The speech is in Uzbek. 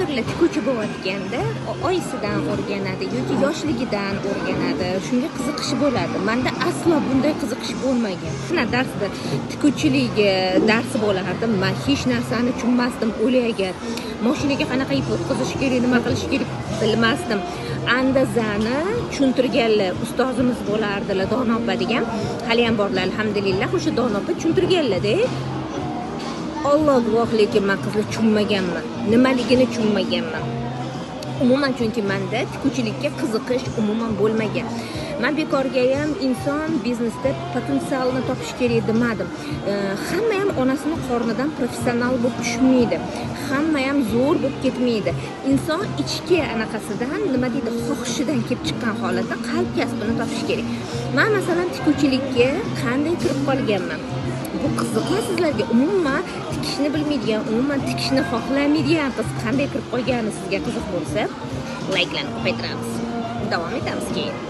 agarlar tikuvchi bo'layotganda oyisidan o'rganadi yoki yoshligidan o'rganadi, shunga qiziqishi bo'ladi. Menda aslo bunday qiziqish bo'lmagan. Mana darsda tikuvchilik darsi bo'lardi. Men hech narsani tushunmasdim, o'laga. Mashinaga qanaqa ip o'tkazish kerak, nima qilish kerak bilmasdim. Andazani tushuntirganlar ustozimiz bo'lardilar, Dono opa degan. Hali ham borlar, alhamdulillah. O'sha Dono opa tushuntirganlar-da. Alloh guvoh, lekin men qizlar tushunmaganman. Nimaligini tushunmaganman. Umuman chunki menda tikuvchilikka qiziqish umuman bo'lmagan. Men bekorga ham inson biznesda potensialni topish kerak demadim. Hamma ham onasini qornidan professional bo'lib tushmaydi. Hamma ham zo'r bo'lib ketmaydi. Inson ichki anaqasidan, nima deydi, xohishidan kelib chiqqan holatda qalb kasbini topish kerak. Men masalan tikuvchilikka qanday kirib qolganman? Bu qiziqmi sizlarga? Umuman tikishni bilmaydigan, umuman tikishni xohlamaydigan qiz qanday kirib qolgani sizga qiziq bo'lsa, like'larni ko'paytiramiz. Davom etamiz keyin.